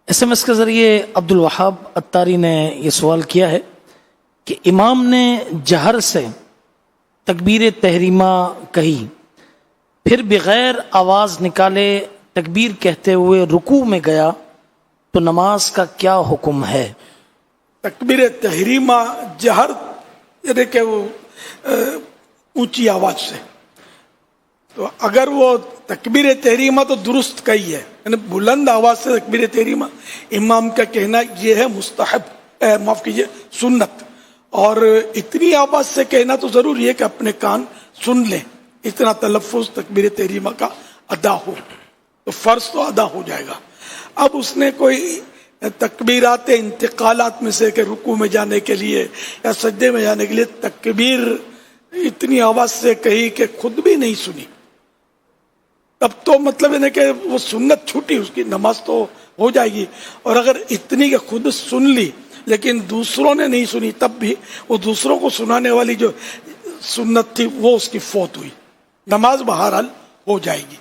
SMS کے ذریعے عبد الوہاب اتاری نے یہ سوال کیا ہے کہ امام نے جہر سے تکبیر تحریمہ کہی، پھر بغیر آواز نکالے تکبیر کہتے ہوئے رکوع میں گیا تو نماز کا کیا حکم ہے؟ تکبیر تحریمہ جہر یعنی کہ وہ اونچی آواز سے، تو اگر وہ تکبیر تحریمہ تو درست کہی ہے، یعنی بلند آواز سے تکبیر تحریمہ امام کا کہنا یہ ہے مستحب، معاف کیجیے سنت، اور اتنی آواز سے کہنا تو ضروری ہے کہ اپنے کان سن لیں، اتنا تلفظ تکبیر تحریمہ کا ادا ہو تو فرض تو ادا ہو جائے گا۔ اب اس نے کوئی تکبیرات انتقالات میں سے کہ رکوع میں جانے کے لیے یا سجدے میں جانے کے لیے تکبیر اتنی آواز سے کہی کہ خود بھی نہیں سنی، تب تو مطلب ہے کہ وہ سنت چھوٹی، اس کی نماز تو ہو جائے گی، اور اگر اتنی کہ خود سن لی لیکن دوسروں نے نہیں سنی تب بھی وہ دوسروں کو سنانے والی جو سنت تھی وہ اس کی فوت ہوئی، نماز بہرحال ہو جائے گی۔